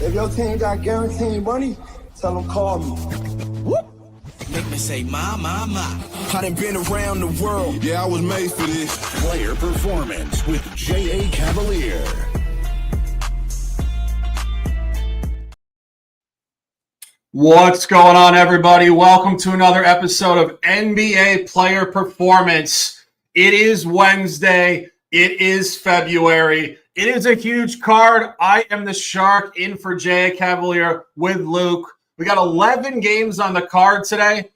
If your team got guaranteed money, tell them call me. Whoop. Make me say, my. I done been around the world. Yeah, I was made for this. Player Performance with J.A. Cavalier. What's going on, everybody? Welcome to another episode of NBA Player Performance. It is Wednesday. It is February. It is a huge card. I am the Shark in for J.A. Cavalier with Luke. We got 11 games on the card today.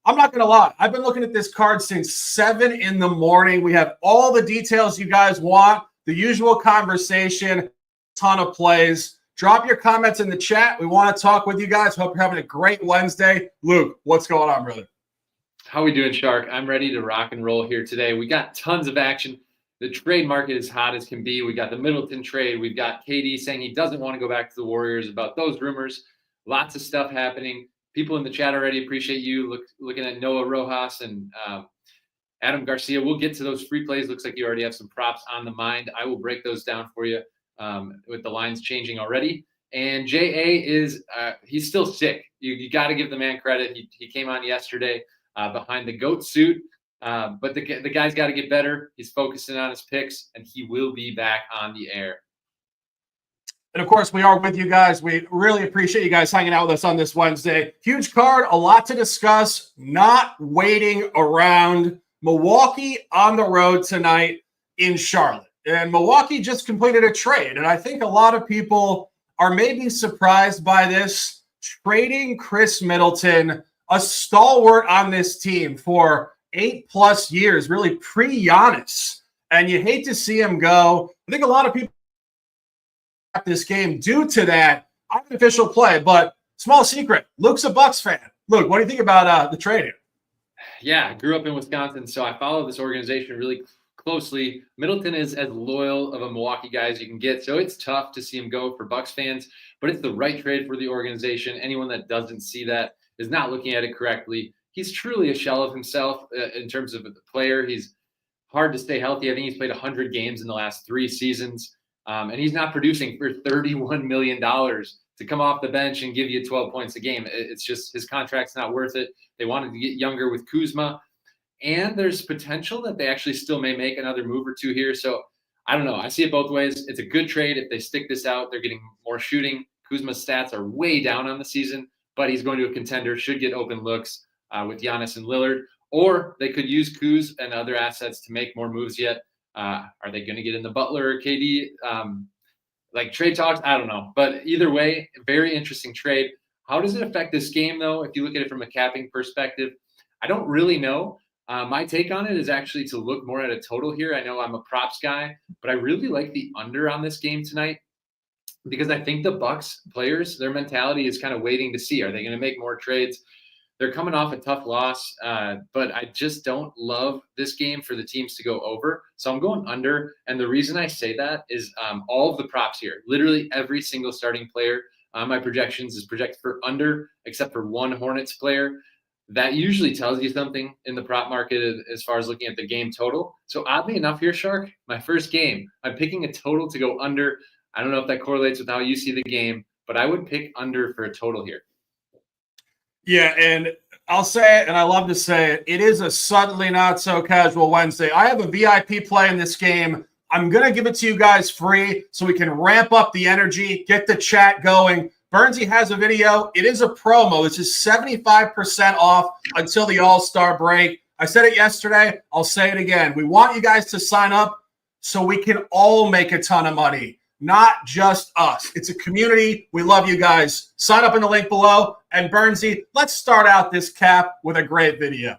I'm not going to lie. I've been looking at this card since 7 in the morning. We have all the details you guys want, the usual conversation, ton of plays. Drop your comments in the chat. We want to talk with you guys. Hope you're having a great Wednesday. Luke, what's going on, brother? How we doing, Shark? I'm ready to rock and roll here today. We got tons of action. The trade market is hot as can be. We got the Middleton trade. We've got KD saying he doesn't want to go back to the Warriors about those rumors. Lots of stuff happening. People in the chat already appreciate you looking at Noah Rojas and Adam Garcia. We'll get to those free plays. Looks like you already have some props on the mind. I will break those down for you with the lines changing already. And J.A. is he's still sick. You got to give the man credit. He came on yesterday behind the GOAT suit. But the guy's got to get better. He's focusing on his picks, and he will be back on the air. And, of course, we are with you guys. We really appreciate you guys hanging out with us on this Wednesday. Huge card, a lot to discuss, not waiting around. Milwaukee on the road tonight in Charlotte. And Milwaukee just completed a trade, and I think a lot of people are maybe surprised by this. Trading Chris Middleton, a stalwart on this team for 8+ years, really pre-Giannis. And you hate to see him go. I think a lot of people at this game due to that unofficial play, but small secret, Luke's a Bucks fan. Luke, what do you think about the trade here? Yeah, I grew up in Wisconsin, so I follow this organization really closely. Middleton is as loyal of a Milwaukee guy as you can get, so it's tough to see him go for Bucks fans, but it's the right trade for the organization. Anyone that doesn't see that is not looking at it correctly. He's truly a shell of himself in terms of the player. He's hard to stay healthy. I think he's played 100 games in the last 3 seasons. And he's not producing for $31 million to come off the bench and give you 12 points a game. It's just his contract's not worth it. They wanted to get younger with Kuzma. And there's potential that they actually still may make another move or two here. So I don't know. I see it both ways. It's a good trade. If they stick this out, they're getting more shooting. Kuzma's stats are way down on the season, but he's going to a contender, should get open looks with Giannis and Lillard. Or they could use Kuz and other assets to make more moves yet. Are they going to get in the Butler or KD? Like trade talks? I don't know. But either way, very interesting trade. How does it affect this game, though, if you look at it from a capping perspective? I don't really know. My take on it is actually to look more at a total here. I know I'm a props guy, but I really like the under on this game tonight because I think the Bucks players, their mentality is kind of waiting to see. Are they going to make more trades? They're coming off a tough loss, but I just don't love this game for the teams to go over. So I'm going under. And the reason I say that is all of the props here, literally every single starting player on my projections is projected for under, except for one Hornets player. That usually tells you something in the prop market as far as looking at the game total. So oddly enough here, Shark, my first game, I'm picking a total to go under. I don't know if that correlates with how you see the game, but I would pick under for a total here. Yeah, and I'll say it, and I love to say it, it is a suddenly not so casual Wednesday. I have a VIP play in this game. I'm going to give it to you guys free so we can ramp up the energy, get the chat going. Burnsy has a video. It is a promo. This is 75% off until the All-Star break. I said it yesterday. I'll say it again. We want you guys to sign up so we can all make a ton of money. Not just us. It's a community. We love you guys. Sign up in the link below. And Burnsy, let's start out this cap with a great video.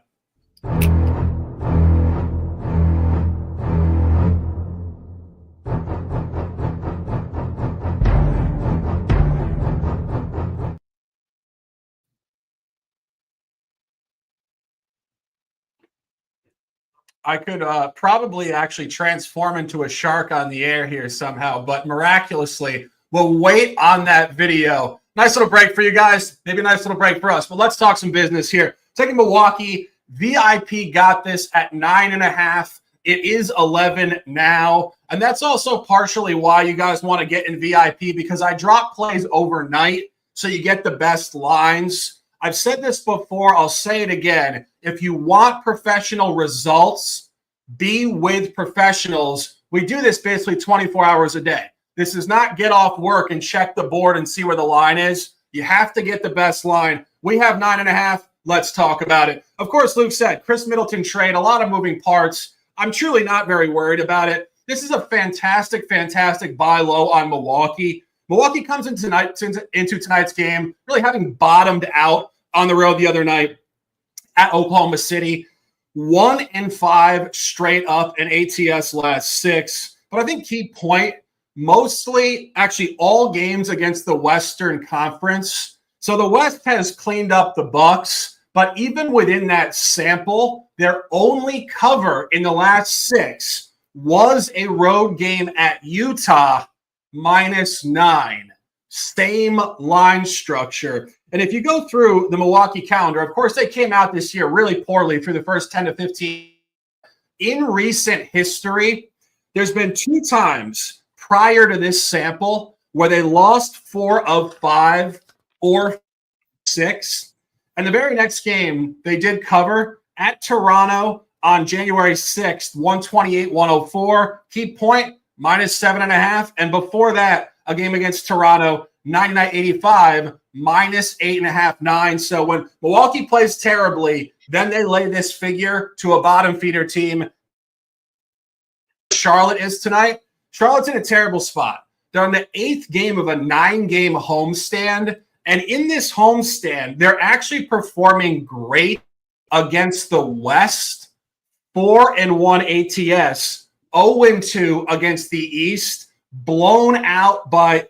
I could probably actually transform into a shark on the air here somehow, but miraculously, we'll wait on that video. Nice little break for you guys. Maybe a nice little break for us, but let's talk some business here. Taking Milwaukee, VIP got this at 9.5. It is 11 now. And that's also partially why you guys want to get in VIP, because I drop plays overnight so you get the best lines. I've said this before. I'll say it again. If you want professional results, be with professionals. We do this basically 24 hours a day. This is not get off work and check the board and see where the line is. You have to get the best line. We have 9.5. Let's talk about it. Of course, Luke said Chris Middleton trade, a lot of moving parts. I'm truly not very worried about it. This is a fantastic, fantastic buy low on Milwaukee. Milwaukee comes into tonight's game really having bottomed out on the road the other night at Oklahoma City. 1-5 straight up in ATS last 6. But I think key point, mostly actually all games against the Western Conference. So the West has cleaned up the Bucks, but even within that sample, their only cover in the last 6 was a road game at Utah -9. Same line structure. And if you go through the Milwaukee calendar, of course, they came out this year really poorly through the first 10 to 15. In recent history, there's been 2 times prior to this sample where they lost 4 of 5 or 6. And the very next game they did cover at Toronto on January 6th, 128-104. Key point, -7.5. And before that, a game against Toronto, 99-85, -8.5, 9. So when Milwaukee plays terribly, then they lay this figure to a bottom feeder team. Charlotte is tonight. Charlotte's in a terrible spot. They're on the 8th game of a 9-game homestand. And in this homestand, they're actually performing great against the West. 4-1 ATS, 0-2 against the East, blown out by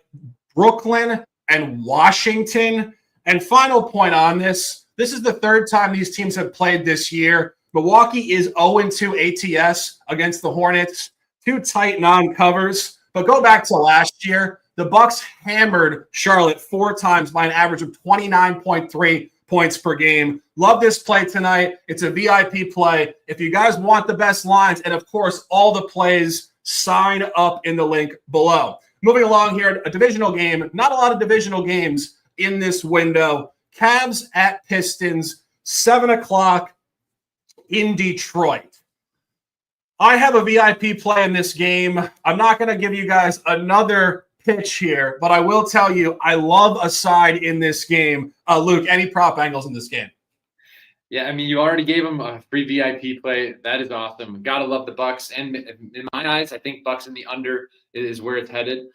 Brooklyn and Washington. And final point on this is the 3rd time these teams have played this year. Milwaukee is 0-2 ATS against the Hornets, 2 tight non-covers. But go back to last year, the Bucks hammered Charlotte 4 times by an average of 29.3 points per game. Love this play tonight. It's a VIP play. If you guys want the best lines and, of course, all the plays, sign up in the link below. Moving along here, a divisional game. Not a lot of divisional games in this window. Cavs at Pistons, 7 o'clock in Detroit. I have a VIP play in this game. I'm not going to give you guys another pitch here, but I will tell you I love a side in this game. Luke, any prop angles in this game? Yeah, I mean, you already gave them a free VIP play. That is awesome. Gotta love the Bucks. And in my eyes, I think Bucks in the under is where it's headed.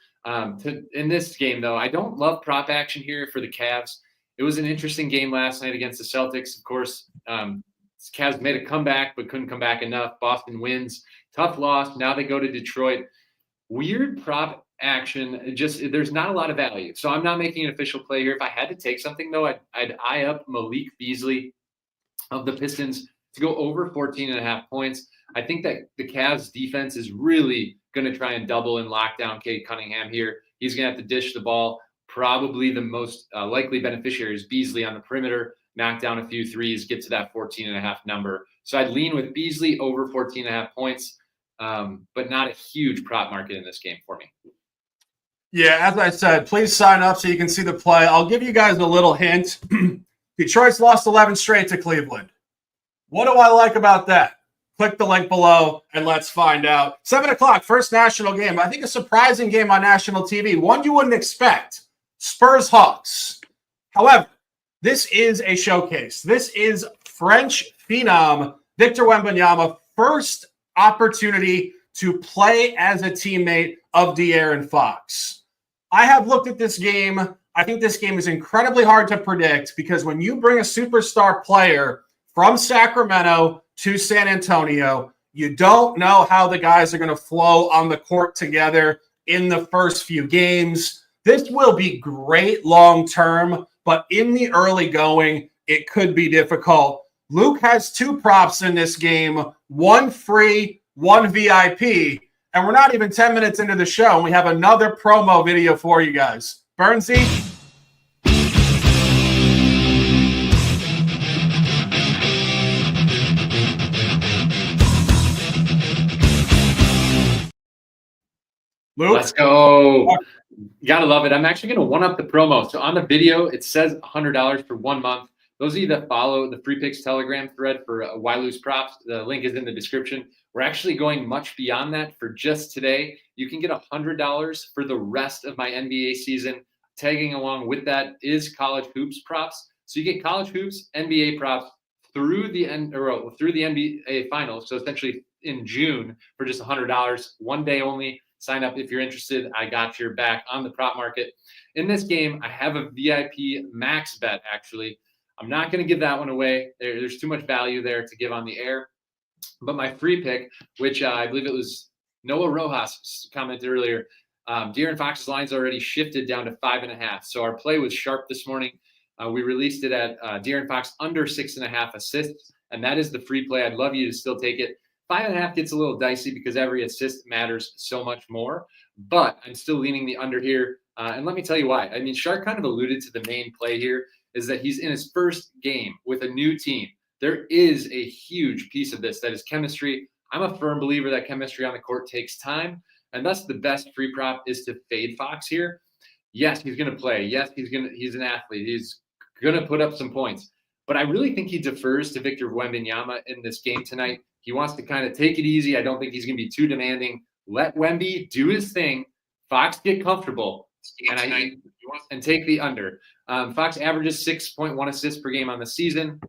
In this game, though, I don't love prop action here for the Cavs. It was an interesting game last night against the Celtics. Of course, Cavs made a comeback, but couldn't come back enough. Boston wins. Tough loss. Now they go to Detroit. Weird prop action. There's not a lot of value. So I'm not making an official play here. If I had to take something, though, I'd eye up Malik Beasley of the Pistons to go over 14.5 points. I think that the Cavs defense is really going to try and double and lock down Cade Cunningham here. He's going to have to dish the ball. Probably the most likely beneficiary is Beasley on the perimeter, knock down a few threes, get to that 14.5 number. So I'd lean with Beasley over 14.5 points, but not a huge prop market in this game for me. Yeah, as I said, please sign up so you can see the play. I'll give you guys a little hint. Detroit's lost 11 straight to Cleveland. What do I like about that? Click the link below and let's find out. 7 o'clock, first national game. I think a surprising game on national TV. One you wouldn't expect. Spurs Hawks. However, this is a showcase. This is French phenom Victor Wembanyama, first opportunity to play as a teammate of De'Aaron Fox. I have looked at this game. I think this game is incredibly hard to predict because when you bring a superstar player from Sacramento to San Antonio, you don't know how the guys are going to flow on the court together in the first few games. This will be great long-term, but in the early going, it could be difficult. Luke has 2 props in this game, 1 free, 1 VIP, and we're not even 10 minutes into the show, and we have another promo video for you guys. Burnsy? Luke? Let's go. You gotta love it. I'm actually gonna one up the promo. So on the video, it says $100 for 1 month. Those of you that follow the Free Picks Telegram thread for Why Lose Props, the link is in the description. We're actually going much beyond that for just today. You can get $100 for the rest of my NBA season. Tagging along with that is college hoops props. So you get college hoops, NBA props through the NBA finals. So essentially in June for just $100, 1 day only. Sign up if you're interested. I got your back on the prop market. In this game, I have a VIP max bet, actually. I'm not going to give that one away. There's too much value there to give on the air. But my free pick, which I believe it was Noah Rojas commented earlier, De'Aaron Fox's line's already shifted down to 5.5. So our play was sharp this morning. We released it at De'Aaron Fox under 6.5 assists, and that is the free play. I'd love you to still take it. 5.5 gets a little dicey because every assist matters so much more, but I'm still leaning the under here. And let me tell you why. I mean, Shark kind of alluded to the main play here is that he's in his first game with a new team. There is a huge piece of this that is chemistry. I'm a firm believer that chemistry on the court takes time, and thus the best free prop is to fade Fox here. Yes, he's going to play. Yes, he's an athlete. He's going to put up some points. But I really think he defers to Victor Wembanyama in this game tonight. He wants to kind of take it easy. I don't think he's going to be too demanding. Let Wemby do his thing. Fox get comfortable and take the under. Fox averages 6.1 assists per game on the season.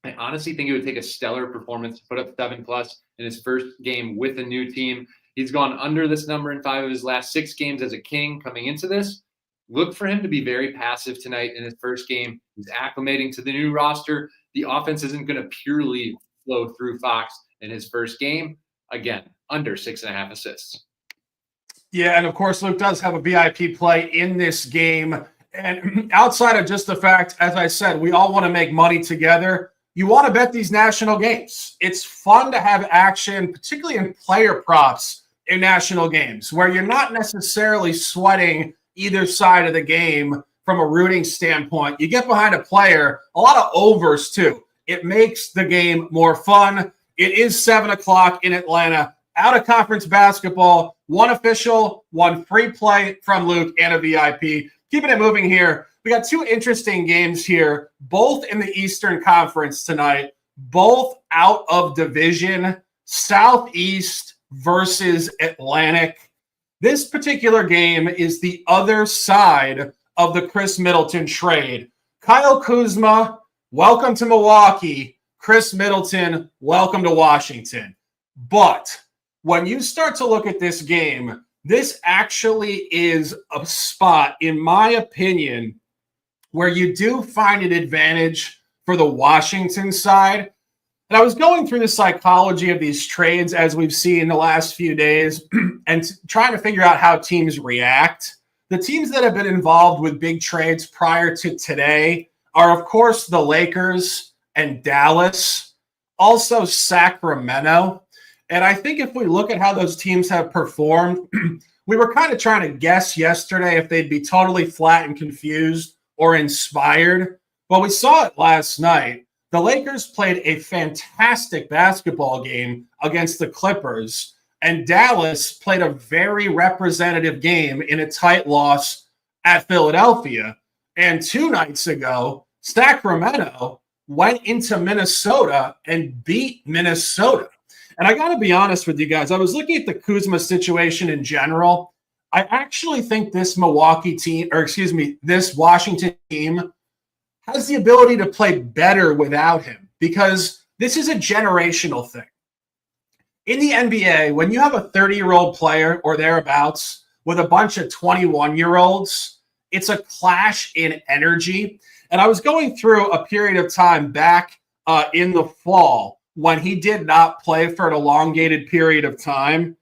I honestly think it would take a stellar performance to put up 7+ in his first game with a new team. He's gone under this number in 5 of his last 6 games as a King coming into this. Look for him to be very passive tonight in his first game. He's acclimating to the new roster. The offense isn't going to purely flow through Fox in his first game. Again, under 6.5 assists. Yeah, and of course, Luke does have a VIP play in this game. And outside of just the fact, as I said, we all want to make money together. You want to bet these national games. It's fun to have action, particularly in player props in national games, where you're not necessarily sweating either side of the game from a rooting standpoint. You get behind a player, a lot of overs too. It makes the game more fun. It is 7 o'clock in Atlanta. Out of conference basketball, one official, one free play from Luke, and a VIP. Keeping it moving here. We got 2 interesting games here, both in the Eastern Conference tonight, both out of division, Southeast versus Atlantic. This particular game is the other side of the Chris Middleton trade. Kyle Kuzma, welcome to Milwaukee. Chris Middleton, welcome to Washington. But when you start to look at this game, this actually is a spot, in my opinion, where you do find an advantage for the Washington side. And I was going through the psychology of these trades as we've seen in the last few days and trying to figure out how teams react. The teams that have been involved with big trades prior to today are, of course, the Lakers and Dallas, also Sacramento. And I think if we look at how those teams have performed, we were kind of trying to guess yesterday if they'd be totally flat and confused or inspired. Well, we saw it last night. The Lakers played a fantastic basketball game against the Clippers, and Dallas played a very representative game in a tight loss at Philadelphia. And 2 nights ago, Sacramento went into Minnesota and beat Minnesota. And I got to be honest with you guys. I was looking at the Kuzma situation in general. I actually think this this Washington team has the ability to play better without him because this is a generational thing. In the NBA, when you have a 30-year-old player or thereabouts with a bunch of 21-year-olds, it's a clash in energy. And I was going through a period of time back in the fall when he did not play for an elongated period of time.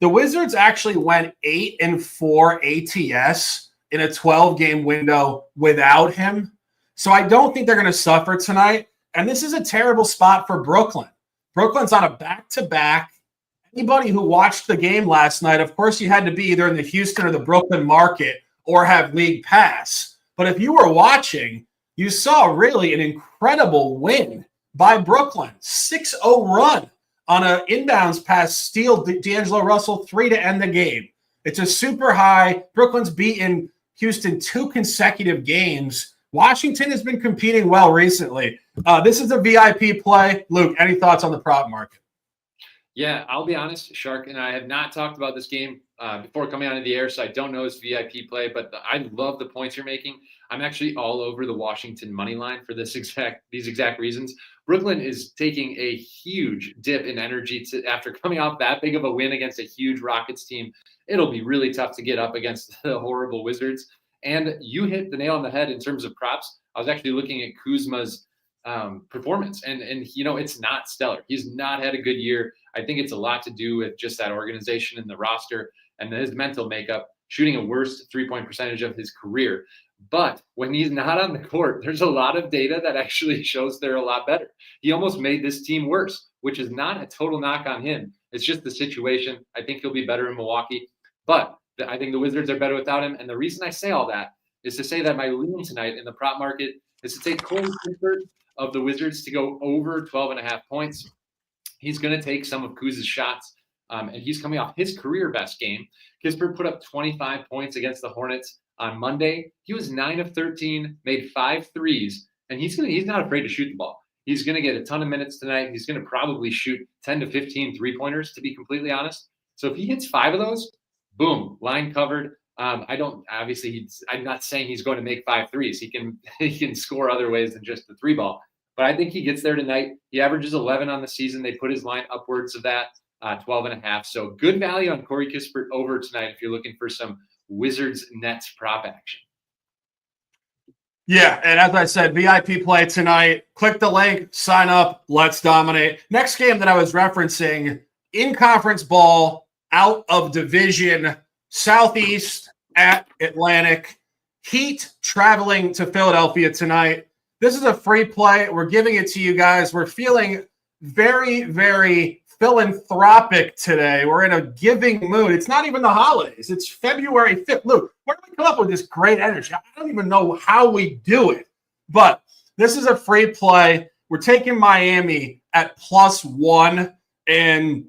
The Wizards actually went 8-4 ATS in a 12-game window without him. So I don't think they're going to suffer tonight. And this is a terrible spot for Brooklyn. Brooklyn's on a back-to-back. Anybody who watched the game last night, of course, you had to be either in the Houston or the Brooklyn market or have league pass. But if you were watching, you saw really an incredible win by Brooklyn. 6-0 run on an inbounds pass, steal D'Angelo Russell 3 to end the game. It's a super high. Brooklyn's beaten Houston 2 consecutive games. Washington has been competing well recently. This is a VIP play. Luke, any thoughts on the prop market? Yeah, I'll be honest, Shark and I have not talked about this game before coming onto the air, so I don't know his VIP play, but I love the points you're making. I'm actually all over the Washington money line for these exact reasons. Brooklyn is taking a huge dip in energy after coming off that big of a win against a huge Rockets team. It'll be really tough to get up against the horrible Wizards. And you hit the nail on the head in terms of props. I was actually looking at Kuzma's performance, and it's not stellar. He's not had a good year. I think it's a lot to do with just that organization and the roster and his mental makeup, shooting a worst 3-point percentage of his career. But when he's not on the court, there's a lot of data that actually shows they're a lot better. He almost made this team worse, which is not a total knock on him. It's just the situation. I think he'll be better in Milwaukee, but I think the Wizards are better without him. And the reason I say all that is to say that my lean tonight in the prop market is to take Cole Kispert of the Wizards to go over 12.5 points. He's going to take some of Kuz's shots, and he's coming off his career best game. Kispert put up 25 points against the Hornets on Monday. He was 9 of 13, made 5 threes, and he's not afraid to shoot the ball. He's going to get a ton of minutes tonight. He's going to probably shoot 10 to 15 three-pointers, to be completely honest. So if he hits 5 of those, boom, line covered. I'm not saying he's going to make 5 threes. He can score other ways than just the 3-ball. But I think he gets there tonight. He averages 11 on the season. They put his line upwards of that, 12.5. So good value on Corey Kispert over tonight if you're looking for some Wizards Nets prop action. Yeah, and as I said, VIP play tonight. Click the link, sign up, let's dominate. Next game that I was referencing, in conference ball, out of division, Southeast at Atlantic. Heat traveling to Philadelphia tonight. This is a free play. We're giving it to you guys. We're feeling very, very philanthropic today. We're in a giving mood. It's not even the holidays. It's February 5th. Luke, where do we come up with this great energy? I don't even know how we do it. But this is a free play. We're taking Miami at +1. And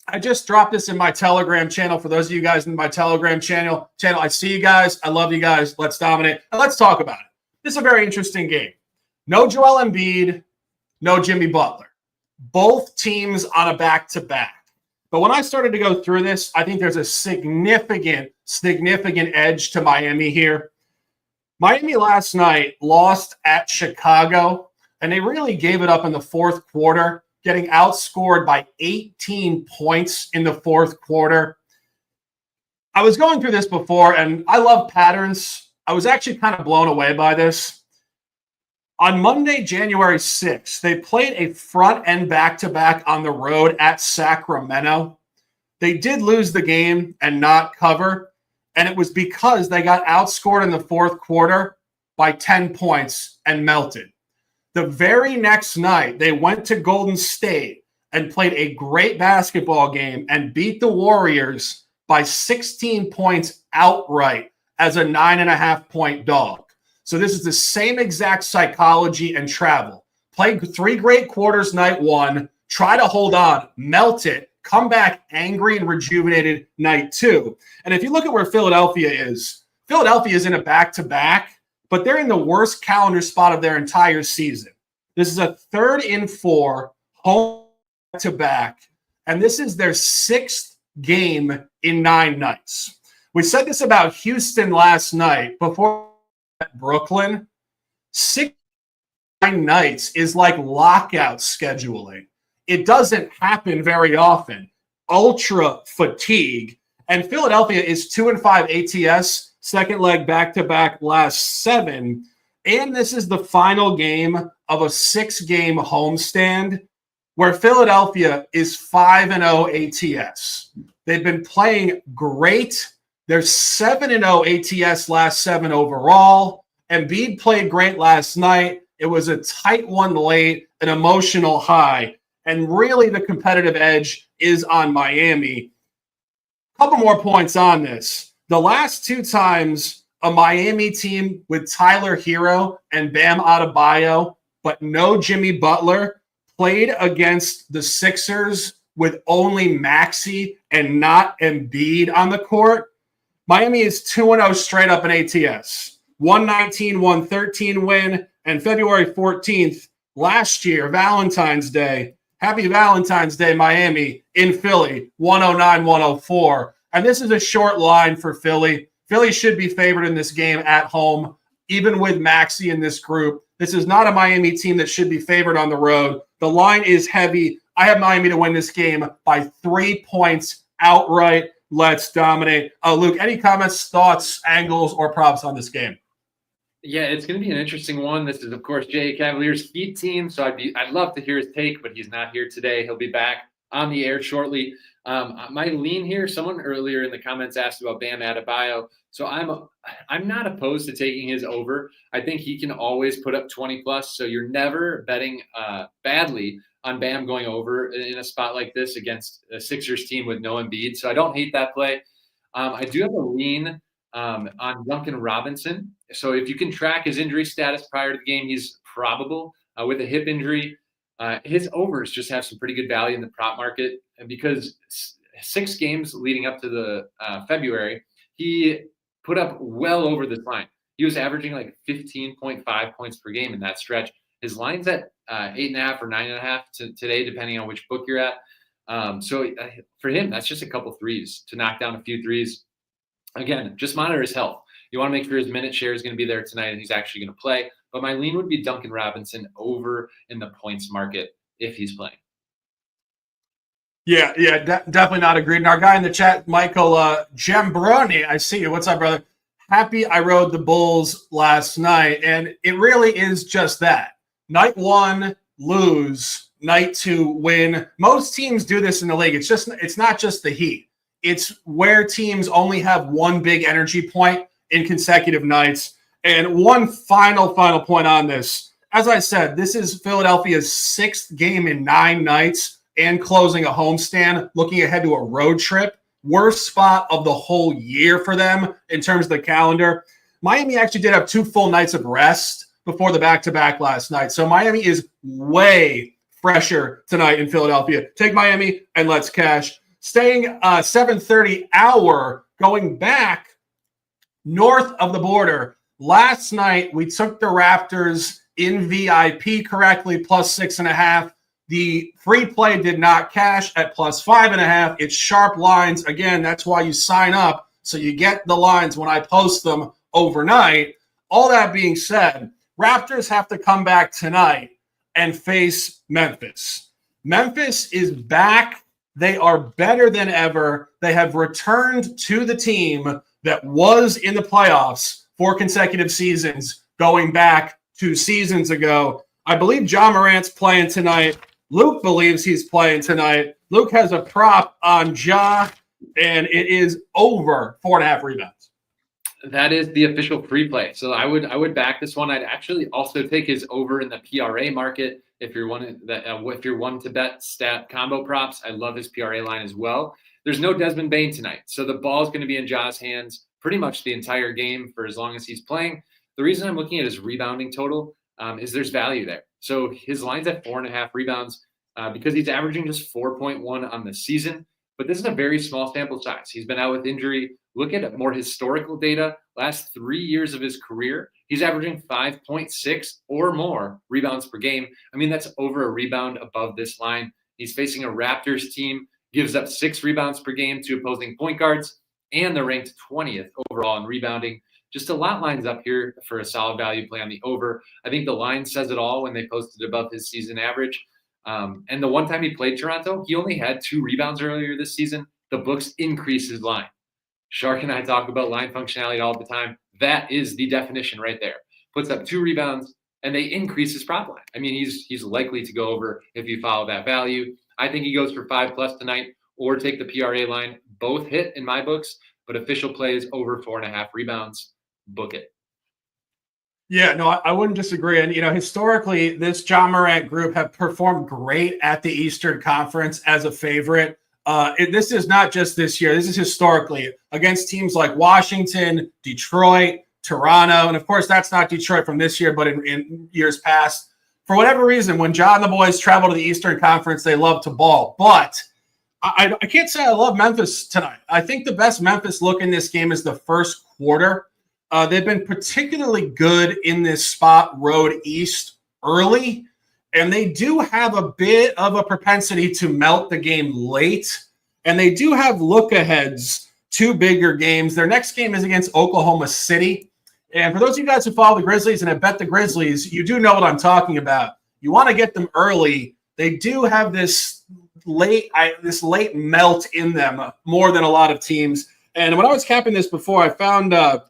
I just dropped this in my Telegram channel. For those of you guys in my Telegram channel, I see you guys. I love you guys. Let's dominate. And let's talk about it. This is a very interesting game. No Joel Embiid, no Jimmy Butler. Both teams on a back-to-back. But when I started to go through this, I think there's a significant edge to Miami here. Miami last night lost at Chicago, and they really gave it up in the fourth quarter, getting outscored by 18 points in the fourth quarter. I was going through this before, and I love patterns. I was actually kind of blown away by this. On Monday, January 6th, they played a front-end back-to-back on the road at Sacramento. They did lose the game and not cover, and it was because they got outscored in the fourth quarter by 10 points and melted. The very next night, they went to Golden State and played a great basketball game and beat the Warriors by 16 points outright as a 9.5-point dog. So this is the same exact psychology and travel. Play 3 great quarters night 1, try to hold on, melt it, come back angry and rejuvenated night 2. And if you look at where Philadelphia is in a back-to-back, but they're in the worst calendar spot of their entire season. This is a 3rd in 4 home back-to-back, and this is their 6th game in 9 nights. We said this about Houston last night before Brooklyn. 6 nights is like lockout scheduling. It doesn't happen very often. Ultra fatigue. And Philadelphia is 2-5 ATS, second leg back-to-back last 7. And this is the final game of a 6-game homestand where Philadelphia is 5-0 ATS. They've been playing great. They're 7-0 ATS last 7 overall. Embiid played great last night. It was a tight one late, an emotional high. And really the competitive edge is on Miami. A couple more points on this. The last 2 times a Miami team with Tyler Hero and Bam Adebayo, but no Jimmy Butler, played against the Sixers with only Maxey and not Embiid on the court. Miami is 2-0 straight up in ATS. 119-113 win. And February 14th, last year, Valentine's Day. Happy Valentine's Day, Miami, in Philly, 109-104. And this is a short line for Philly. Philly should be favored in this game at home, even with Maxey in this group. This is not a Miami team that should be favored on the road. The line is heavy. I have Miami to win this game by 3 points outright. Let's dominate. Luke, any comments, thoughts, angles, or props on this game? Yeah, it's going to be an interesting one. This is, of course, Jay Cavaliers' feed team, so I'd love to hear his take, but he's not here today. He'll be back on the air shortly. My lean here, someone earlier in the comments asked about Bam Adebayo, so I'm not opposed to taking his over. I think he can always put up 20+, so you're never betting badly on Bam going over in a spot like this against a Sixers team with no Embiid, so I don't hate that play. I do have a lean on Duncan Robinson. So if you can track his injury status prior to the game, he's probable with a hip injury. His overs just have some pretty good value in the prop market, and because 6 games leading up to the February, he put up well over this line. He was averaging like 15.5 points per game in that stretch. His line's at 8.5 or 9.5 today, depending on which book you're at. So for him, that's just a couple threes to knock down a few threes. Again, just monitor his health. You want to make sure his minute share is going to be there tonight and he's actually going to play. But my lean would be Duncan Robinson over in the points market if he's playing. Yeah, definitely not agreed. And our guy in the chat, Michael Gembroni, I see you. What's up, brother? Happy I rode the Bulls last night. And it really is just that. Night 1, lose. Night 2, win. Most teams do this in the league. It's not just the Heat. It's where teams only have one big energy point in consecutive nights. And one final point on this. As I said, this is Philadelphia's 6th game in 9 nights and closing a homestand, looking ahead to a road trip. Worst spot of the whole year for them in terms of the calendar. Miami actually did have 2 full nights of rest before the back-to-back last night. So Miami is way fresher tonight in Philadelphia. Take Miami and let's cash. Staying 7:30 hour, going back north of the border. Last night, we took the Raptors in VIP correctly, plus 6.5. The free play did not cash at plus 5.5. It's sharp lines. Again, that's why you sign up, so you get the lines when I post them overnight. All that being said, Raptors have to come back tonight and face Memphis. Memphis is back. They are better than ever. They have returned to the team that was in the playoffs 4 consecutive seasons, going back 2 seasons ago. I believe John Morant's playing tonight. Luke believes he's playing tonight. Luke has a prop on Ja, and it is over 4.5 rebounds. That is the official free play. So I would back this one. I'd actually also take his over in the PRA market. If you're one to bet stat combo props, I love his PRA line as well. There's no Desmond Bane tonight, so the ball's going to be in Ja's hands pretty much the entire game for as long as he's playing. The reason I'm looking at his rebounding total is there's value there. So his line's at 4.5 rebounds because he's averaging just 4.1 on the season. But this is a very small sample size. He's been out with injury. Look at more historical data. Last 3 years of his career, he's averaging 5.6 or more rebounds per game. I mean, that's over a rebound above this line. He's facing a Raptors team, gives up 6 rebounds per game to opposing point guards, and they're ranked 20th overall in rebounding. Just a lot lines up here for a solid value play on the over. I think the line says it all when they posted above his season average. And the one time he played Toronto, he only had 2 rebounds earlier this season. The books increased his line. Shark and I talk about line functionality all the time. That is the definition right there. Puts up 2 rebounds, and they increase his prop line. I mean, he's likely to go over if you follow that value. I think he goes for 5+ tonight, or take the PRA line. Both hit in my books, but official play is over 4.5 rebounds. Book it. Yeah, no, I wouldn't disagree. And, historically, this John Morant group have performed great at the Eastern Conference as a favorite. This is not just this year. This is historically against teams like Washington, Detroit, Toronto. And, of course, that's not Detroit from this year, but in years past. For whatever reason, when John and the boys travel to the Eastern Conference, they love to ball. But I can't say I love Memphis tonight. I think the best Memphis look in this game is the first quarter. They've been particularly good in this spot road east early, and they do have a bit of a propensity to melt the game late, and they do have look-aheads to bigger games. Their next game is against Oklahoma City, and for those of you guys who follow the Grizzlies and have bet the Grizzlies, you do know what I'm talking about. You want to get them early. They do have this late melt in them more than a lot of teams. And when I was capping this before, I found a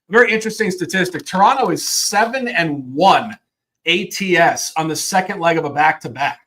very interesting statistic. Toronto is 7-1 ATS on the second leg of a back-to-back.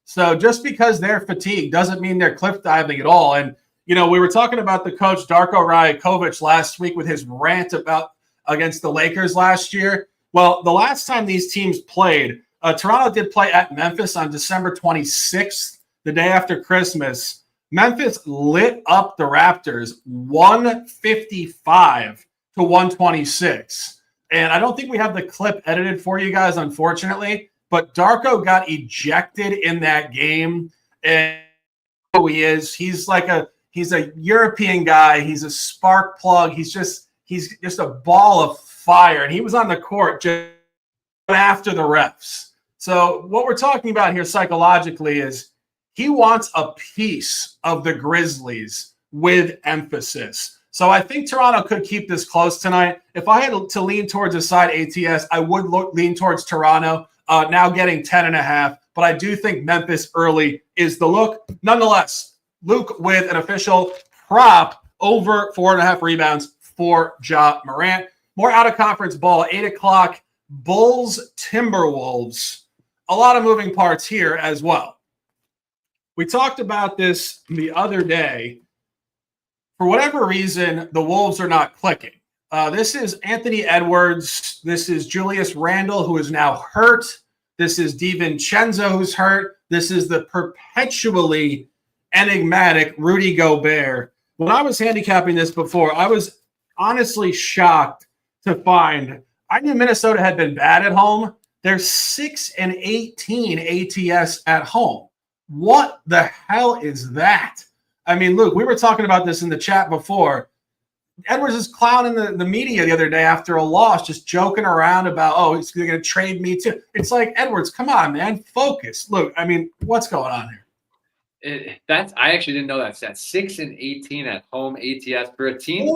So just because they're fatigued doesn't mean they're cliff diving at all. And, you know, we were talking about the coach Darko Rajakovic last week with his rant about against the Lakers last year. Well, the last time these teams played, Toronto did play at Memphis on December 26th, the day after Christmas. Memphis lit up the Raptors 155 to 126. And I don't think we have the clip edited for you guys, unfortunately, but Darko got ejected in that game. And who he is, he's a European guy. He's a spark plug. He's just a ball of fire. And he was on the court just after the refs. So what we're talking about here psychologically is he wants a piece of the Grizzlies with emphasis. So I think Toronto could keep this close tonight. If I had to lean towards a side ATS, I would lean towards Toronto, now getting 10.5. But I do think Memphis early is the look. Nonetheless, Luke with an official prop over 4.5 rebounds for Ja Morant. More out-of-conference ball, 8 o'clock, Bulls, Timberwolves. A lot of moving parts here as well. We talked about this the other day. For whatever reason, the Wolves are not clicking. This is Anthony Edwards. This is Julius Randle, who is now hurt. This is DiVincenzo, who's hurt. This is the perpetually enigmatic Rudy Gobert. When I was handicapping this before, I was honestly shocked to find I knew Minnesota had been bad at home. They're 6-18 ATS at home. What the hell is that? I mean, Luke, we were talking about this in the chat before. Edwards is clowning the media the other day after a loss, just joking around about, oh, he's going to trade me too. It's like, Edwards, come on, man, focus. Look, I mean, what's going on here? I actually didn't know that stat. 6-18 at home ATS for a team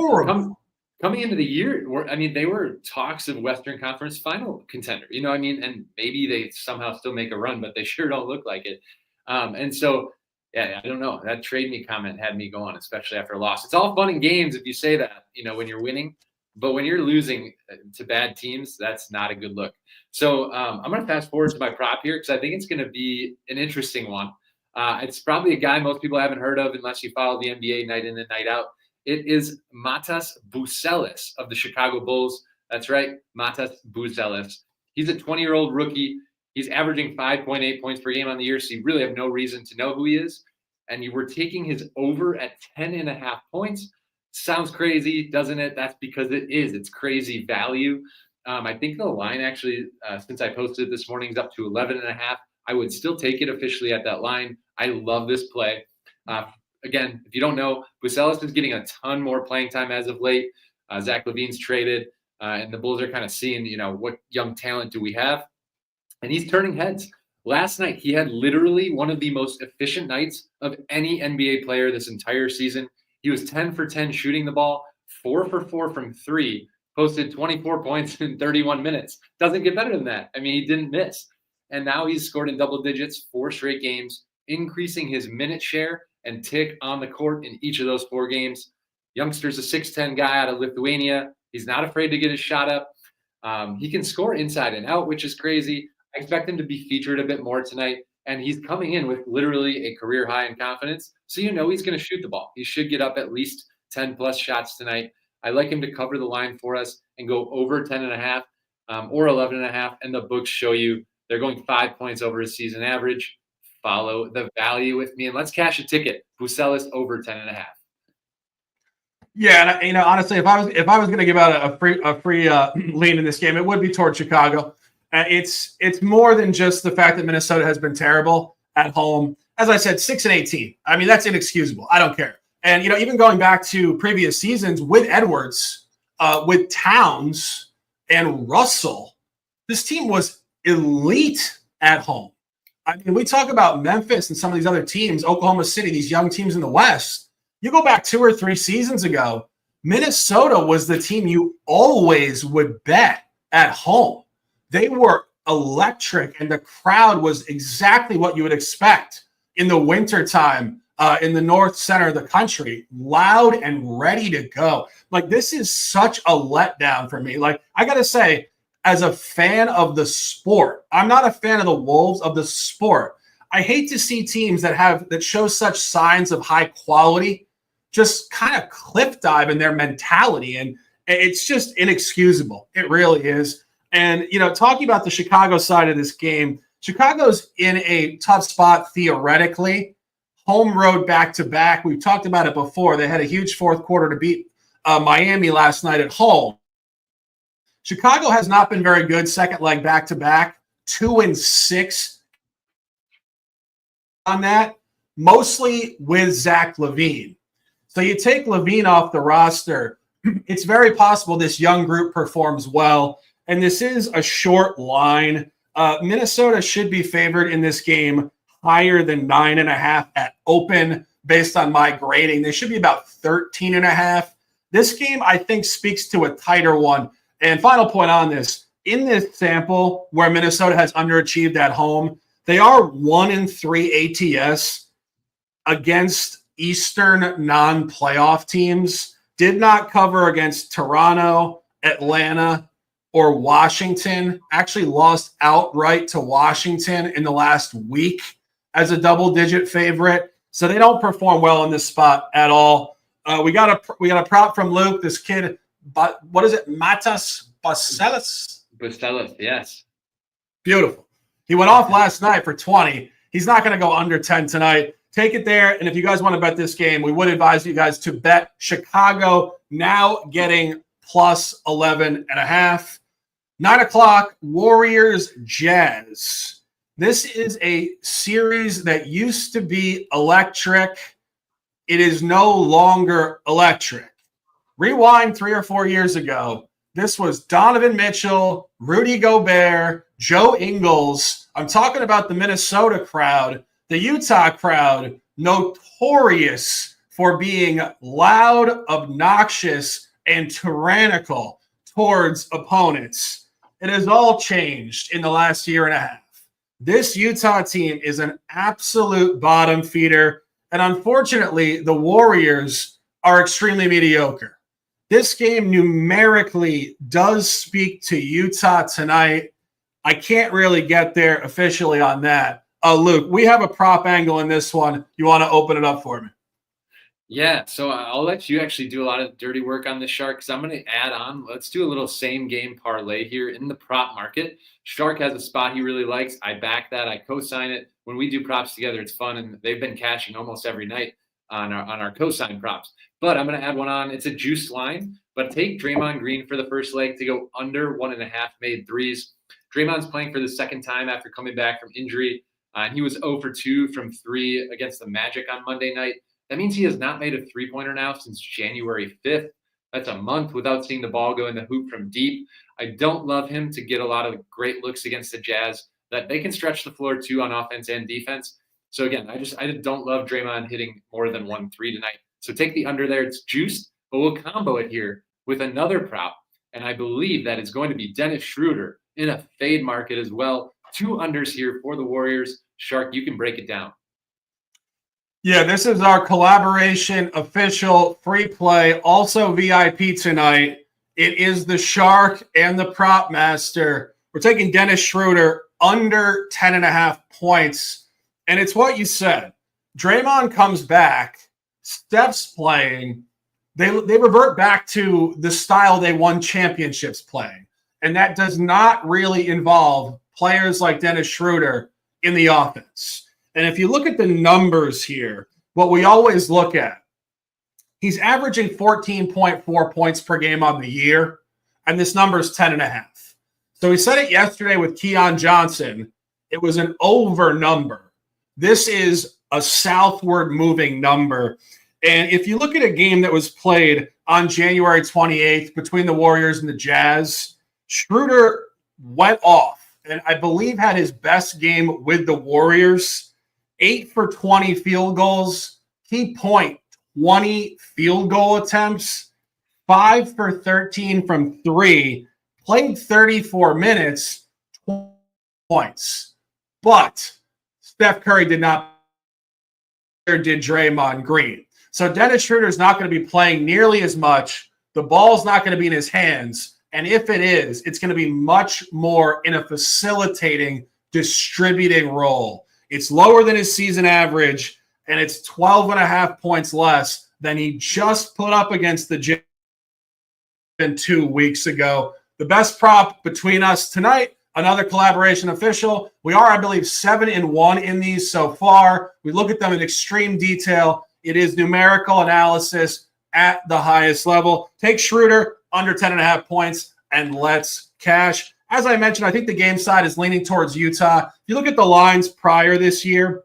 coming into the year. I mean, they were talks of Western Conference final contender. You know what I mean? And maybe they somehow still make a run, but they sure don't look like it. And so, yeah, I don't know. That trade me comment had me going, especially after a loss. It's all fun and games if you say that, you know, when you're winning. But when you're losing to bad teams, that's not a good look. So I'm going to fast forward to my prop here because I think it's going to be an interesting one. It's probably a guy most people haven't heard of unless you follow the NBA night in and night out. It is Matas Buzelis of the Chicago Bulls. That's right, Matas Buzelis. He's a 20-year-old rookie. He's averaging 5.8 points per game on the year, so you really have no reason to know who he is. And you were taking his over at 10.5 points. Sounds crazy, doesn't it? That's because it is. It's crazy value. I think the line actually, since I posted it this morning, is up to 11.5. I would still take it officially at that line. I love this play. Again, if you don't know, Buzelis is getting a ton more playing time as of late. Zach LaVine's traded, and the Bulls are kind of seeing, you know, what young talent do we have? And he's turning heads. Last night, he had literally one of the most efficient nights of any NBA player this entire season. He was 10 for 10 shooting the ball, 4 for 4 from 3, posted 24 points in 31 minutes. Doesn't get better than that. I mean, he didn't miss. And now he's scored in double digits 4 straight games, increasing his minute share and tick on the court in each of those 4 games. Youngster's a 6'10 guy out of Lithuania. He's not afraid to get his shot up. He can score inside and out, which is crazy. I expect him to be featured a bit more tonight. And he's coming in with literally a career high in confidence. So you know he's going to shoot the ball. He should get up at least 10-plus shots tonight. I like him to cover the line for us and go over 10.5 or 11.5. And the books show you they're going 5 points over his season average. Follow the value with me, and let's cash a ticket. Buzelis over 10.5. Yeah, and you know, honestly, if I was going to give out a free lean in this game, it would be toward Chicago. It's more than just the fact that Minnesota has been terrible at home. as I said, 6-18. I mean, that's inexcusable. I don't care. And, even going back to previous seasons with Edwards, with Towns and Russell, this team was elite at home. I mean, we talk about Memphis and some of these other teams, Oklahoma City, these young teams in the West. You go back 2 or 3 seasons ago, Minnesota was the team you always would bet at home. They were electric, and the crowd was exactly what you would expect in the wintertime in the north center of the country, loud and ready to go. Like, this is such a letdown for me. Like, I got to say, as a fan of the sport, I'm not a fan of the Wolves, of the sport. I hate to see teams that show such signs of high quality just kind of cliff dive in their mentality. And it's just inexcusable. It really is. And, talking about the Chicago side of this game, Chicago's in a tough spot theoretically. Home road back-to-back. We've talked about it before. They had a huge fourth quarter to beat Miami last night at home. Chicago has not been very good second leg back-to-back, 2-6 on that, mostly with Zach LaVine. So you take LaVine off the roster, it's very possible this young group performs well, and this is a short line. Minnesota should be favored in this game higher than 9.5 at open based on my grading. They should be about 13.5. This game, I think, speaks to a tighter one. And final point on this, in this sample where Minnesota has underachieved at home, they are 1-3 ATS against Eastern non-playoff teams. Did not cover against Toronto, Atlanta, or Washington. Actually lost outright to Washington in the last week as a double-digit favorite. So they don't perform well in this spot at all. We got a prop from Luke. This kid, but what is it? Matas Bacelis? Bacelis, yes. Beautiful. He went off last night for 20. He's not going to go under 10 tonight. Take it there. And if you guys want to bet this game, we would advise you guys to bet Chicago, now getting plus 11.5. 9 o'clock, Warriors Jazz. This is a series that used to be electric. It is no longer electric. Rewind 3 or 4 years ago. This was Donovan Mitchell, Rudy Gobert, Joe Ingles. I'm talking about the Minnesota crowd, the Utah crowd, notorious for being loud, obnoxious, and tyrannical towards opponents. It has all changed in the last year and a half. This Utah team is an absolute bottom feeder, and unfortunately, the Warriors are extremely mediocre. This game numerically does speak to Utah tonight. I can't really get there officially on that. Luke, we have a prop angle in this one. You want to open it up for me? Yeah, so I'll let you actually do a lot of dirty work on the Shark because I'm going to add on. Let's do a little same game parlay here in the prop market. Shark has a spot he really likes. I back that. I co-sign it. When we do props together, it's fun, and they've been cashing almost every night on our co-sign props. But I'm going to add one on. It's a juice line, but take Draymond Green for the first leg to go under 1.5 made threes. Draymond's playing for the second time after coming back from injury. He was 0 for 2 from 3 against the Magic on Monday night. That means he has not made a three-pointer now since January 5th. That's a month without seeing the ball go in the hoop from deep. I don't love him to get a lot of great looks against the Jazz that they can stretch the floor too on offense and defense. So again, I don't love Draymond hitting more than 1 3 tonight. So take the under there. It's juiced, but we'll combo it here with another prop. And I believe that it's going to be Dennis Schroeder in a fade market as well. 2 unders here for the Warriors. Shark, you can break it down. Yeah, this is our collaboration official free play, also VIP tonight. It is the Shark and the Prop Master. We're taking Dennis Schroeder under 10.5 points. And it's what you said. Draymond comes back, Steph's playing. They revert back to the style they won championships playing. And that does not really involve players like Dennis Schroeder in the offense. And if you look at the numbers here, what we always look at, he's averaging 14.4 points per game on the year, and this number is 10.5. So we said it yesterday with Keon Johnson. It was an over number. This is a southward moving number. And if you look at a game that was played on January 28th between the Warriors and the Jazz, Schroeder went off and I believe had his best game with the Warriors. 8 for 20 field goals, key point, 20 field goal attempts, 5 for 13 from 3, played 34 minutes, 20 points. But Steph Curry did not, did Draymond Green. So Dennis Schroeder is not going to be playing nearly as much. The ball's not going to be in his hands. And if it is, it's going to be much more in a facilitating, distributing role. It's lower than his season average, and it's 12.5 points less than he just put up against the Jazz 2 weeks ago. The best prop between us tonight, another collaboration official. We are, I believe, 7-1 in these so far. We look at them in extreme detail. It is numerical analysis at the highest level. Take Schroeder under 10.5 points, and let's cash. As I mentioned, I think the game side is leaning towards Utah. If you look at the lines prior this year,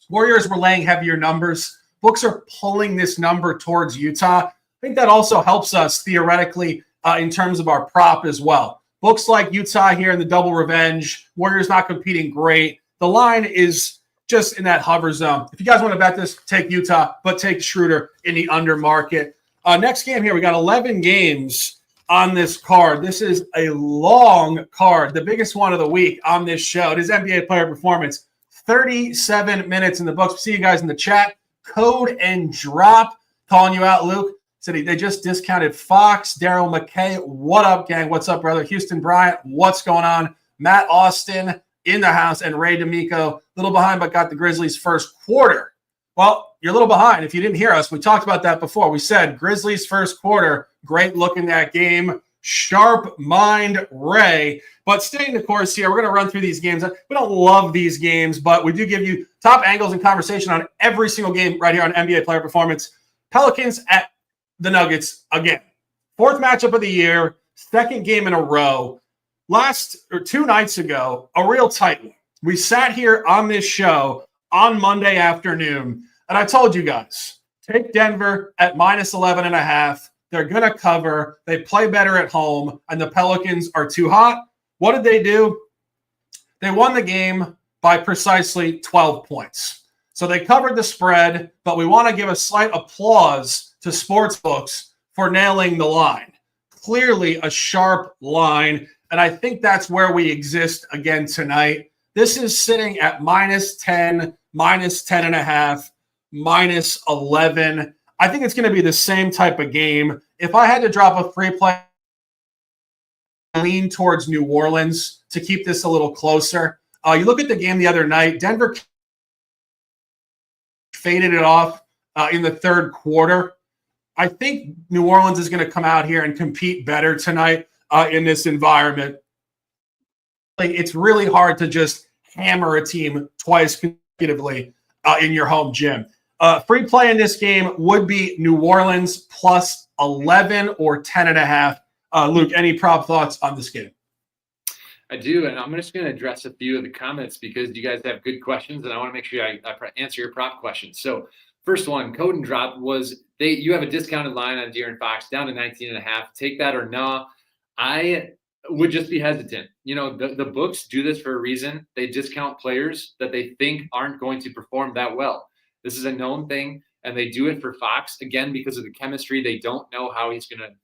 Warriors were laying heavier numbers. Books are pulling this number towards Utah. I think that also helps us theoretically in terms of our prop as well. Books like Utah here in the double revenge. Warriors not competing great. The line is just in that hover zone. If you guys want to bet this, take Utah, but take Schroeder in the under market. Next game here, we got 11 games on this card. This is a long card, the biggest one of the week on this show. It is NBA player performance. 37 minutes in the books. See you guys in the chat. Code and drop. Calling you out, Luke. Said they just discounted Fox. Daryl McKay. What up, gang? What's up, brother? Houston Bryant. What's going on? Matt Austin in the house. And Ray D'Amico. A little behind, but got the Grizzlies first quarter. Well, you're a little behind. If you didn't hear us, we talked about that before. We said Grizzlies first quarter, great look in that game. Sharp mind, Ray. But staying the course here, we're going to run through these games. We don't love these games, but we do give you top angles and conversation on every single game right here on NBA Player Performance. Pelicans at the Nuggets again. 4th matchup of the year, 2nd game in a row. 2 nights ago, a real tight one. We sat here on this show on Monday afternoon, and I told you guys, take Denver at -11.5. They're going to cover. They play better at home, and the Pelicans are too hot. What did they do? They won the game by precisely 12 points. So they covered the spread, but we want to give a slight applause to sportsbooks for nailing the line. Clearly a sharp line, and I think that's where we exist again tonight. This is sitting at -10, -10.5, -11. I think it's going to be the same type of game. If I had to drop a free play, I lean towards New Orleans to keep this a little closer. You look at the game the other night, Denver faded it off in the 3rd quarter. I think New Orleans is going to come out here and compete better tonight in this environment. It's really hard to just hammer a team twice consecutively in your home gym. Free play in this game would be New Orleans +11 or 10.5. Luke, any prop thoughts on this game? I do, and I'm just going to address a few of the comments because you guys have good questions, and I want to make sure I answer your prop questions. So first one, code and drop was you have a discounted line on De'Aaron Fox down to 19.5. Take that or no. I would just be hesitant. You know, the books do this for a reason. They discount players that they think aren't going to perform that well. This is a known thing, and they do it for Fox, again, because of the chemistry. They don't know how he's going to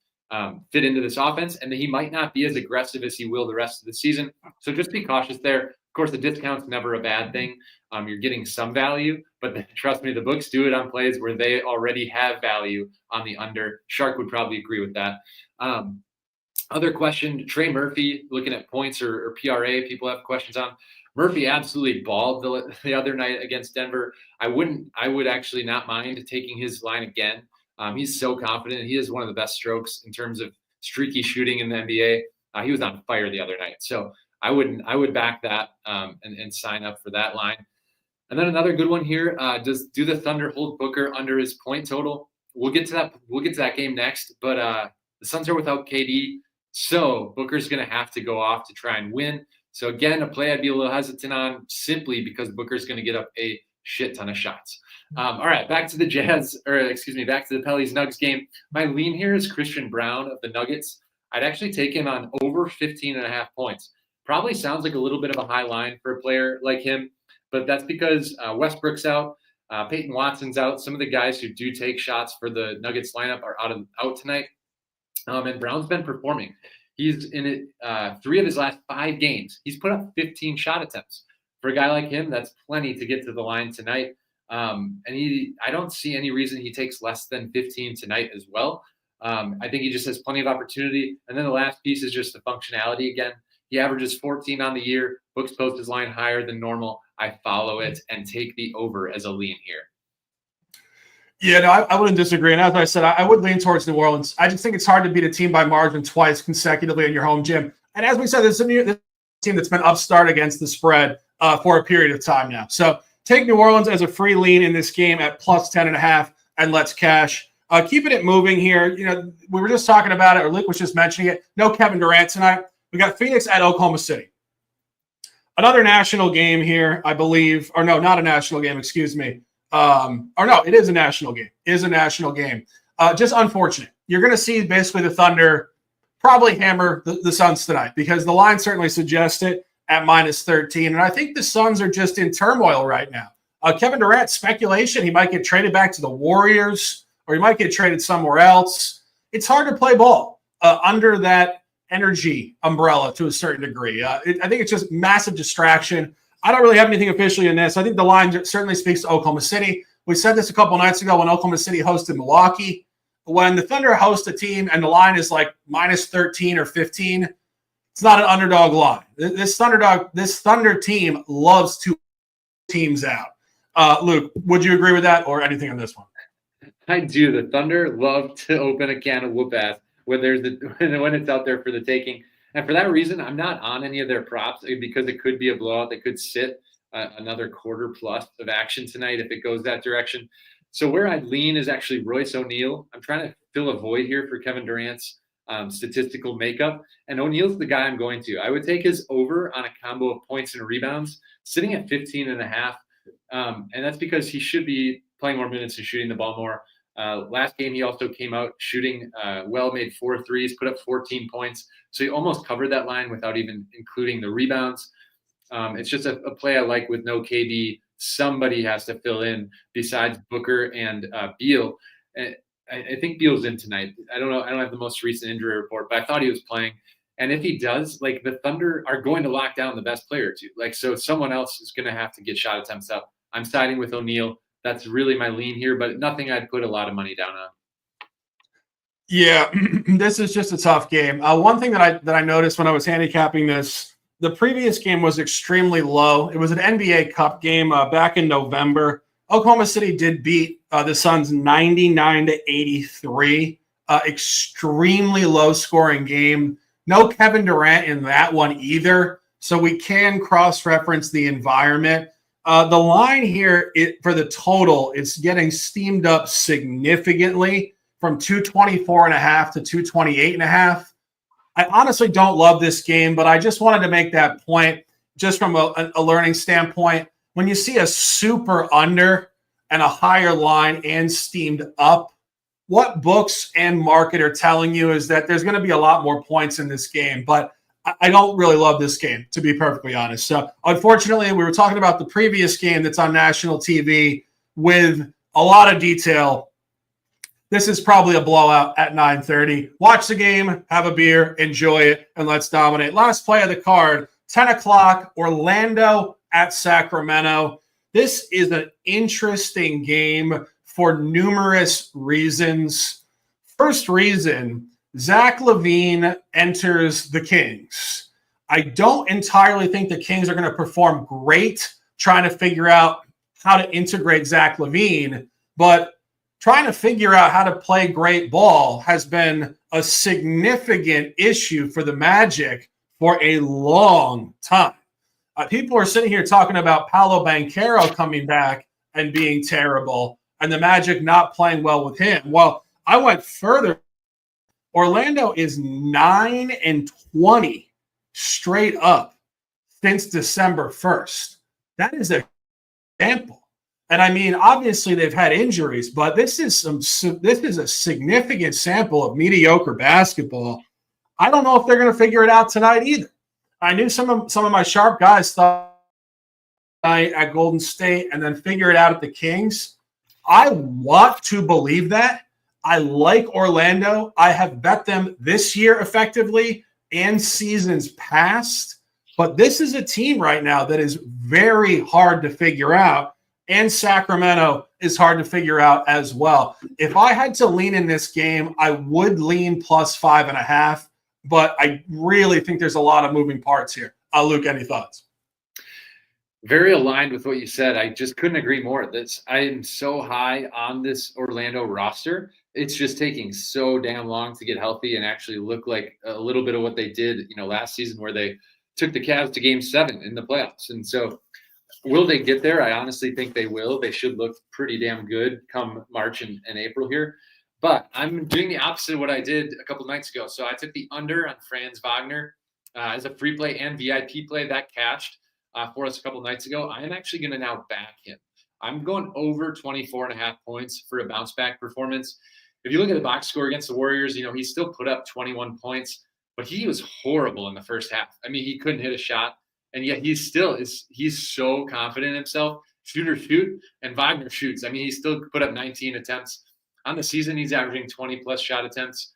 fit into this offense, and he might not be as aggressive as he will the rest of the season. So just be cautious there. Of course, the discount's never a bad thing. You're getting some value, but trust me, the books do it on plays where they already have value on the under. Shark would probably agree with that. Other question, Trey Murphy, looking at points or PRA, people have questions on. Murphy absolutely balled the other night against Denver. I would actually not mind taking his line again. He's so confident. He is one of the best strokes in terms of streaky shooting in the NBA. He was on fire the other night. So I would back that and sign up for that line. And then another good one here. Do the Thunder hold Booker under his point total? We'll get to that. We'll get to that game next. But the Suns are without KD, so Booker's going to have to go off to try and win. So again, a play I'd be a little hesitant on simply because Booker's going to get up a shit ton of shots. All right, back to the Jazz, or excuse me, back to the Pellies Nuggets game. My lean here is Christian Brown of the Nuggets. I'd actually take him on over 15.5 points. Probably sounds like a little bit of a high line for a player like him, but that's because Westbrook's out, Peyton Watson's out. Some of the guys who do take shots for the Nuggets lineup are out tonight, and Brown's been performing. He's in it 3 of his last 5 games. He's put up 15 shot attempts. For a guy like him, that's plenty to get to the line tonight. And I don't see any reason he takes less than 15 tonight as well. I think he just has plenty of opportunity. And then the last piece is just the functionality again. He averages 14 on the year. Books post his line higher than normal. I follow it and take the over as a lean here. Yeah, no, I wouldn't disagree. And as I said, I would lean towards New Orleans. I just think it's hard to beat a team by margin twice consecutively in your home gym. And as we said, this is a team that's been upstart against the spread for a period of time now. So take New Orleans as a free lean in this game at plus 10.5, and let's cash. Keeping it moving here. You know, we were just talking about it, or Luke was just mentioning it. No Kevin Durant tonight. We got Phoenix at Oklahoma City. Another national game here, I believe. Or no, not a national game, excuse me. Or no, it is a national game. It is a national game. Just unfortunate. You're going to see basically the Thunder probably hammer the Suns tonight because the line certainly suggests it at minus 13. And I think the Suns are just in turmoil right now. Kevin Durant, speculation, he might get traded back to the Warriors or he might get traded somewhere else. It's hard to play ball under that energy umbrella to a certain degree. I think it's just massive distraction. I don't really have anything officially in this. I think the line certainly speaks to Oklahoma City. We said this a couple nights ago when Oklahoma City hosted Milwaukee. When the Thunder host a team and the line is like minus 13 or 15, it's not an underdog line. This Thunder team loves to teams out. Luke, would you agree with that or anything on this one? I do. The Thunder love to open a can of whoop ass when it's out there for the taking. And for that reason, I'm not on any of their props because it could be a blowout that could sit another quarter plus of action tonight if it goes that direction. So where I'd lean is actually Royce O'Neal. I'm trying to fill a void here for Kevin Durant's statistical makeup. And O'Neal's the guy I'm going to. I would take his over on a combo of points and rebounds, sitting at 15.5. And that's because he should be playing more minutes and shooting the ball more. Last game, he also came out shooting well, made 4 threes, put up 14 points. So he almost covered that line without even including the rebounds. It's just a play I like with no KD. Somebody has to fill in besides Booker and Beal. I think Beal's in tonight. I don't know. I don't have the most recent injury report, but I thought he was playing. And if he does, like the Thunder are going to lock down the best player too. Like, so someone else is going to have to get shot attempts up. I'm siding with O'Neal. That's really my lean here, but nothing I'd put a lot of money down on. Yeah, this is just a tough game. One thing that I noticed when I was handicapping this, the previous game was extremely low. It was an NBA Cup game back in November. Oklahoma City did beat the Suns 99-83. Extremely low scoring game. No Kevin Durant in that one either. So we can cross-reference the environment. The line here for the total is getting steamed up significantly from 224.5 to 228.5. I honestly don't love this game, but I just wanted to make that point just from a learning standpoint. When you see a super under and a higher line and steamed up, what books and market are telling you is that there's going to be a lot more points in this game, but I don't really love this game, to be perfectly honest. So, unfortunately, we were talking about the previous game that's on national TV with a lot of detail. This is probably a blowout at 9:30. Watch the game, have a beer, enjoy it, and let's dominate. Last play of the card, 10 o'clock, Orlando at Sacramento. This is an interesting game for numerous reasons. First reason, Zach LaVine enters the Kings. I don't entirely think the Kings are going to perform great trying to figure out how to integrate Zach LaVine, but trying to figure out how to play great ball has been a significant issue for the Magic for a long time. People are sitting here talking about Paolo Banchero coming back and being terrible and the Magic not playing well with him. Well, I went further. Orlando is 9-20 straight up since December 1st. That is a example. And I mean, obviously they've had injuries, but this is a significant sample of mediocre basketball. I don't know if they're going to figure it out tonight either. I knew some of my sharp guys thought at Golden State and then figure it out at the Kings. I want to believe that. I like Orlando. I have bet them this year effectively and seasons past. But this is a team right now that is very hard to figure out. And Sacramento is hard to figure out as well. If I had to lean in this game, I would lean plus 5.5. But I really think there's a lot of moving parts here. Luke, any thoughts? Very aligned with what you said. I just couldn't agree more. I am so high on this Orlando roster. It's just taking so damn long to get healthy and actually look like a little bit of what they did, last season where they took the Cavs to Game 7 in the playoffs. And so will they get there? I honestly think they will. They should look pretty damn good come March and April here. But I'm doing the opposite of what I did a couple nights ago. So I took the under on Franz Wagner as a free play and VIP play that cashed for us a couple nights ago. I am actually going to now back him. I'm going over 24.5 points for a bounce back performance. If you look at the box score against the Warriors, he still put up 21 points, but he was horrible in the first half. I mean, he couldn't hit a shot, and yet he's so confident in himself. Shoot or shoot, and Wagner shoots. I mean, he still put up 19 attempts. On the season, he's averaging 20-plus shot attempts.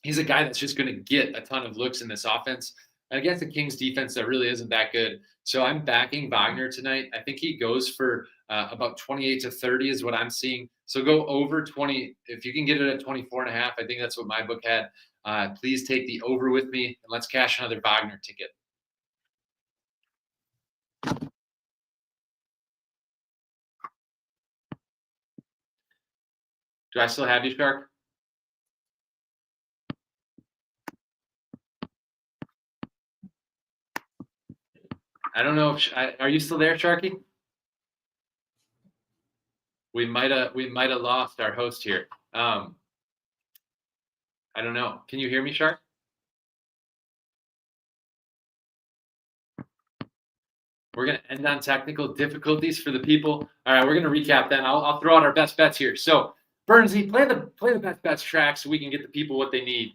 He's a guy that's just going to get a ton of looks in this offense. And against the Kings defense, that really isn't that good. So I'm backing Wagner tonight. I think he goes for about 28 to 30 is what I'm seeing. So go over 20. If you can get it at 24.5, I think that's what my book had. Please take the over with me, and let's cash another Wagner ticket. Do I still have you, Shark? I don't know if are you still there, Sharky? We might have lost our host here. I don't know. Can you hear me, Shark? We're going to end on technical difficulties for the people. All right, we're going to recap then. I'll throw out our best bets here. So, Burnsy, play the best bets track so we can get the people what they need.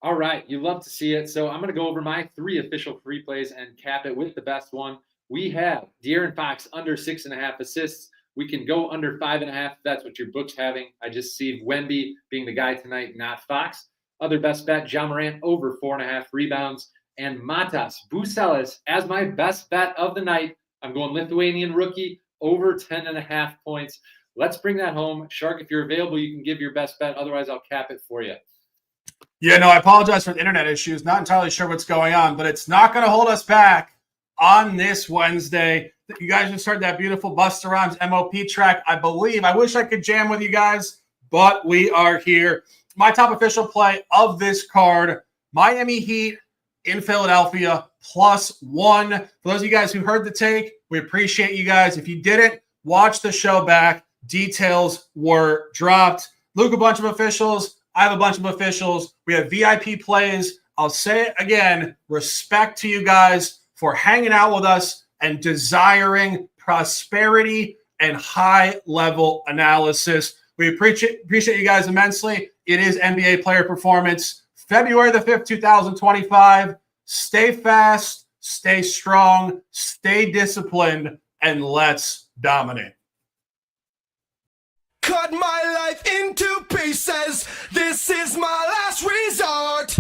All right, you love to see it. So I'm going to go over my 3 official free plays and cap it with the best one. We have De'Aaron Fox under 6.5 assists. We can go under 5.5 if that's what your book's having. I just see Wemby being the guy tonight, not Fox. Other best bet, Ja Morant over 4.5 rebounds. And Matas Buselis as my best bet of the night. I'm going Lithuanian rookie over 10.5 points. Let's bring that home. Shark, if you're available, you can give your best bet. Otherwise, I'll cap it for you. Yeah, no, I apologize for the internet issues. Not entirely sure what's going on, but it's not going to hold us back on this Wednesday. You guys just heard that beautiful Busta Rhymes MOP track, I believe. I wish I could jam with you guys, but we are here. My top official play of this card, Miami Heat in Philadelphia, +1. For those of you guys who heard the take, we appreciate you guys. If you didn't, watch the show back. Details were dropped. Luke, a bunch of officials. I have a bunch of officials. We have VIP plays. I'll say it again. Respect to you guys for hanging out with us and desiring prosperity and high-level analysis. We appreciate you guys immensely. It is NBA Player Performance, February the 5th, 2025. Stay fast, stay strong, stay disciplined, and let's dominate. Cut my life into pieces. This is my last resort.